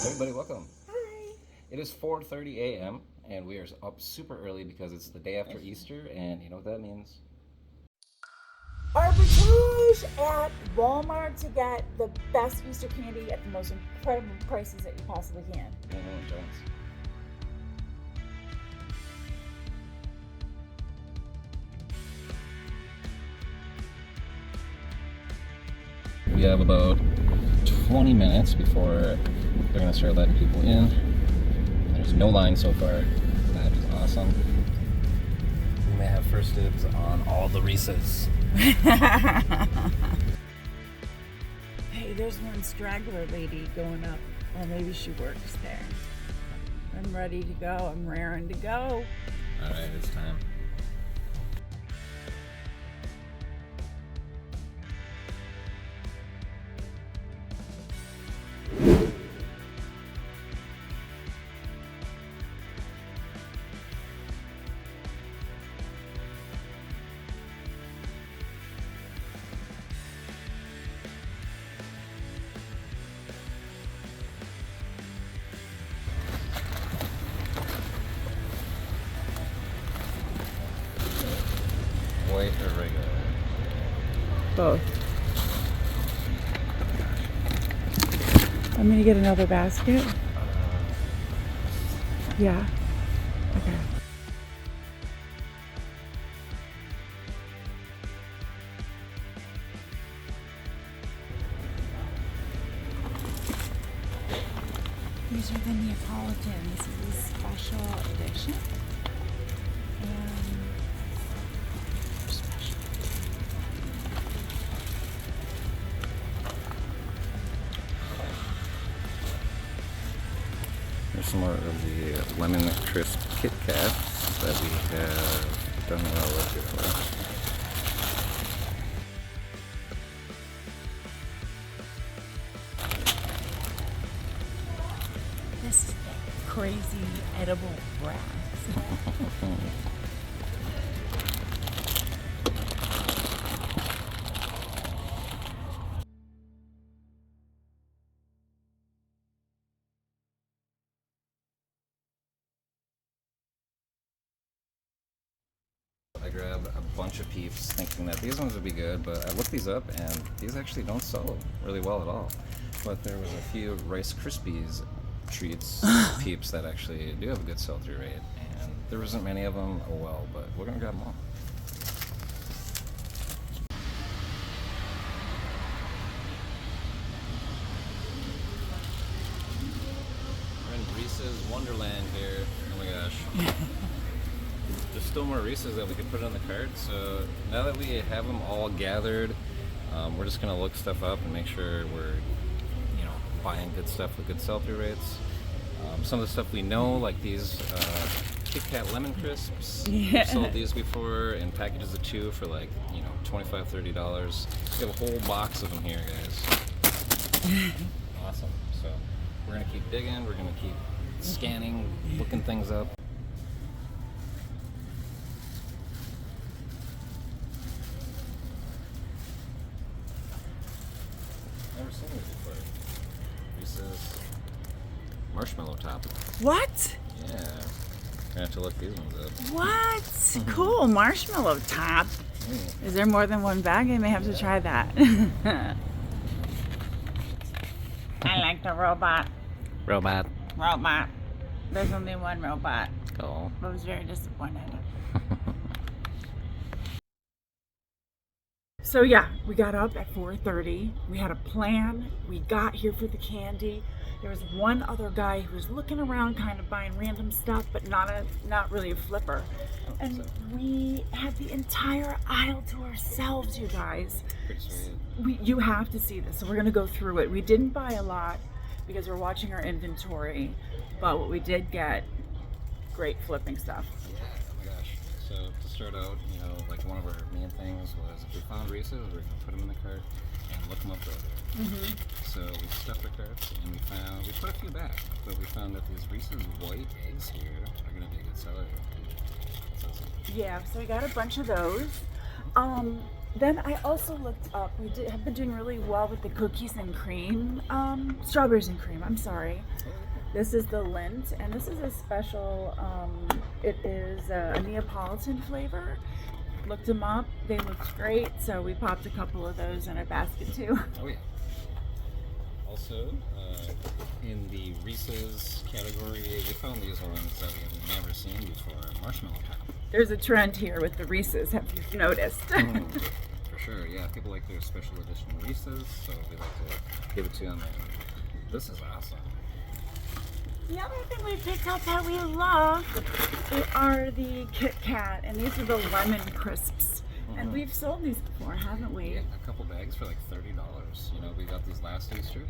Everybody, welcome. Hi. It is 4:30 a.m. and we are up super early because it's the day after Easter, and you know what that means? Arbitrage at Walmart to get the best Easter candy at the most incredible prices that you possibly can. Giants. We have about 20 minutes before they're going to start letting people in. There's no line so far. That is awesome. We may have first dibs on all the Reese's. Hey, there's one straggler lady going up. Oh, maybe she works there. I'm ready to go. I'm raring to go. All right, it's time. White or regular? Both. I'm gonna get another basket. Yeah. Okay. These are the Neapolitans. This is a special edition. Special. There's some more of the lemon crisp Kit Kats that we have done well with before. This is crazy edible grass. I grabbed a bunch of Peeps thinking that these ones would be good, but I looked these up and these actually don't sell really well at all. But there was a few Rice Krispies treats, Peeps, that actually do have a good sell-through rate, and there isn't many of them. Oh well, but we're gonna grab them all. We're in Reese's Wonderland here. Oh my gosh. There's still more Reese's that we could put on the cart, so now that we have them all gathered, we're just gonna look stuff up and make sure we're, buying good stuff with good sell-through rates. Some of the stuff we know, like these Kit Kat Lemon Crisps, we've sold these before in packages of 2 for like, $25, $30. We have a whole box of them here, guys. Awesome. So we're gonna keep digging, we're gonna keep scanning, looking things up. Never seen these before. Reese's marshmallow top. What? Yeah. Gonna have to look these ones up. What? Cool. Marshmallow top. Is there more than one bag? I may have to try that. I like the robot. Robot. Robot. There's only one robot. Oh. I was very disappointed. So yeah, we got up at 4:30. We had a plan. We got here for the candy. There was one other guy who was looking around, kind of buying random stuff, but not really a flipper. And we had the entire aisle to ourselves, you guys. Pretty sweet. You have to see this. So we're gonna go through it. We didn't buy a lot because we're watching our inventory, but what we did get, great flipping stuff. Yeah, oh my gosh. So to start out, like one of our main things was if we found Reese's, we were gonna put them in the cart and look them up further. So we stuffed our carts and we put a few back, but we found that these Reese's white eggs here are gonna be a good seller. That's awesome. Yeah, so we got a bunch of those. Then I also looked up, have been doing really well with the cookies and cream, strawberries and cream, I'm sorry. This is the Lindt, and this is a special, it is a Neapolitan flavor. Looked them up, they looked great, so we popped a couple of those in a basket too. Oh yeah. Also, in the Reese's category, we found these ones that we have never seen before, marshmallow pop. There's a trend here with the Reese's, have you noticed? For sure, yeah. People like their special edition Reese's, so we like to give it to them. And this is awesome. The other thing we picked up that we love are the Kit Kat, and these are the lemon crisps. And we've sold these before, haven't we? Yeah, a couple bags for like $30. You know, we got these last Easter.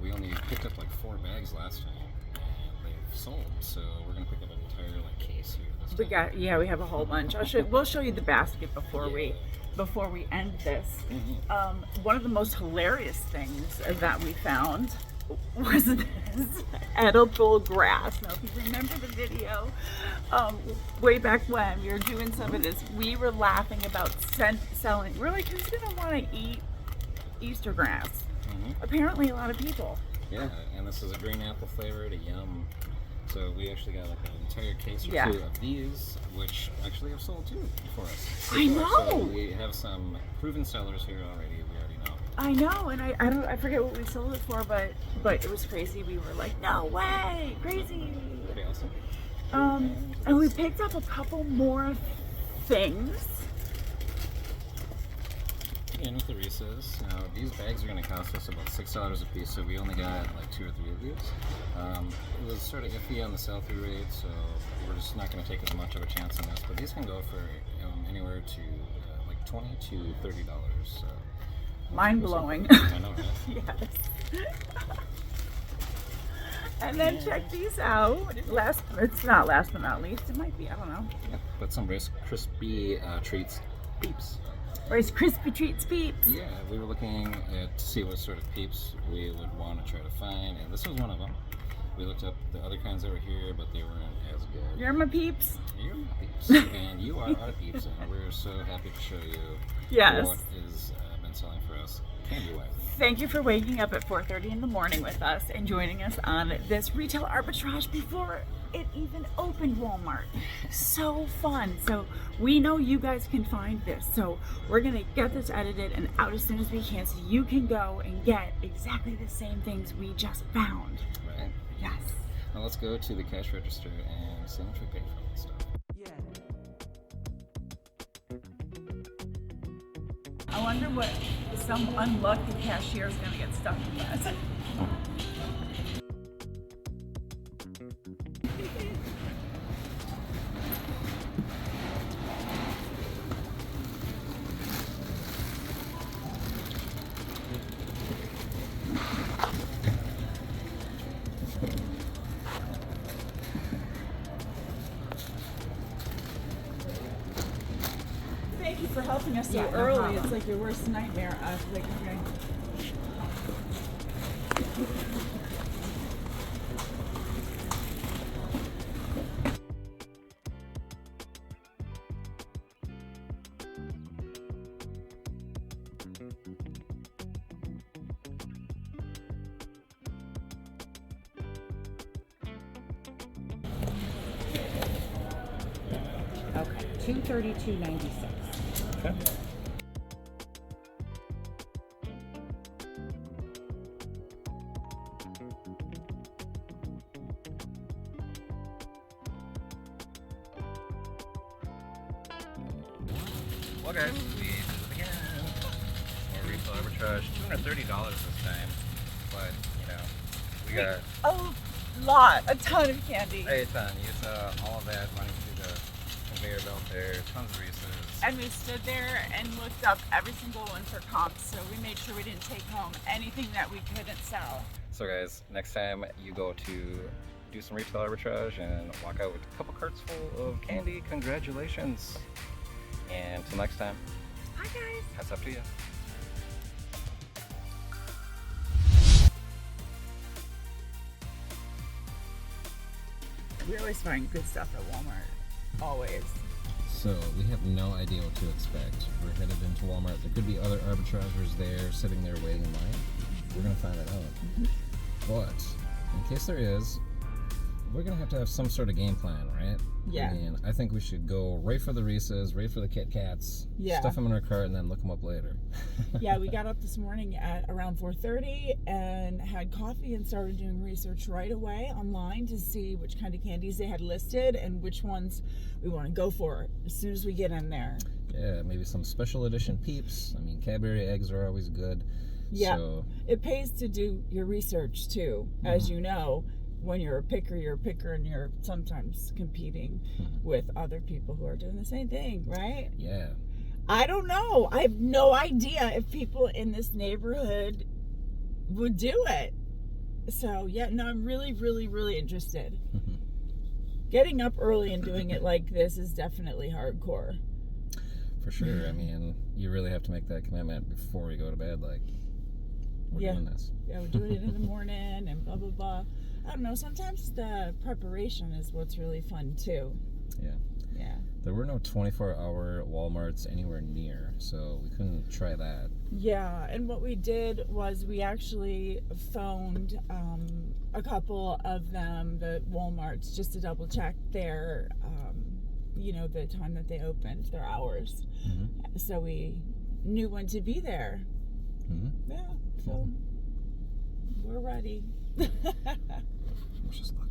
We only picked up like 4 bags last time, and they've sold. So we're gonna pick up an entire like case here this time. We have a whole bunch. We'll show you the basket before we end this. One of the most hilarious things that we found was this edible grass. Now, if you remember the video, way back when we were doing some of this, we were laughing about selling. We're like, who's gonna want to eat Easter grass? Apparently, a lot of people. Yeah, and this is a green apple flavored, a yum. So we actually got like an entire case or two of these, which actually have sold too for us. I know. So we have some proven sellers here already. We already know. I know, and I forget what we sold it for, but it was crazy. We were like, no way, crazy. Pretty awesome. And we picked up a couple more things. And with the Reese's, now these bags are going to cost us about $6 a piece, so we only got like 2 or 3 of these. It was sort of iffy on the sell-through rate, so we're just not going to take as much of a chance on this. But these can go for anywhere to like $20 to $30. So mind blowing. I know, right? Yes. And then check these out. It's not last but not least. It might be. I don't know. Yeah, but some Rice Crispy treats, peeps. Rice Krispie Treats peeps. Yeah, we were looking to see what sort of peeps we would want to try to find, and this was one of them. We looked up the other kinds that were here, but they weren't as good. You're my peeps. You're my peeps, and you are our peeps, and we're so happy to show you what is been selling for us candy-wise. Thank you for waking up at 4:30 in the morning with us and joining us on this retail arbitrage before it even opened Walmart. So fun. So we know you guys can find this. So we're going to get this edited and out as soon as we can so you can go and get exactly the same things we just found. Right? Yes. Now let's go to the cash register and see how much we paid for this stuff. I wonder what some unlucky cashier is going to get stuck with us. Thank you for helping us so early. It's like your worst nightmare. Like, okay. Okay, $232.96. Okay. Well guys, we did it again. More retail arbitrage, $230 this time, but you know, we got A ton of candy. a ton. You saw all of that running through the conveyor belt there, tons of Reese's. And we stood there and looked up every single one for comps, so we made sure we didn't take home anything that we couldn't sell. So guys, next time you go to do some retail arbitrage and walk out with a couple carts full of candy, congratulations. And until next time, Hi guys. hats up to you. We always find good stuff at Walmart. Always. So we have no idea what to expect. We're headed into Walmart. There could be other arbitrageurs there, sitting there waiting in line. We're gonna find that out. But in case there is, we're gonna have to have some sort of game plan, right? Yeah. I mean, I think we should go right for the Reese's, right for the Kit Kats, Yeah. stuff them in our cart, and then look them up later. Yeah, we got up this morning at around 4:30 and had coffee and started doing research right away online to see which kind of candies they had listed and which ones we want to go for as soon as we get in there. Yeah, maybe some special edition Peeps. I mean, Cadbury eggs are always good. Yeah, So, it pays to do your research too, as you know. When you're a picker, and you're sometimes competing with other people who are doing the same thing, right? yeah. I don't know. I have no idea if people in this neighborhood would do it. So, yeah, no, I'm really, really, really interested. Getting up early and doing it like this is definitely hardcore. For sure. I mean, you really have to make that commitment before you go to bed. Like, we're doing this. Yeah, we're doing it in the morning and blah, blah, blah. I don't know. Sometimes the preparation is what's really fun, too. Yeah. Yeah. There were no 24-hour Walmarts anywhere near, so we couldn't try that. Yeah, and what we did was we actually phoned a couple of them, the Walmarts, just to double check their, the time that they opened, their hours. So we knew when to be there. Yeah, so we're ready. Wish us luck.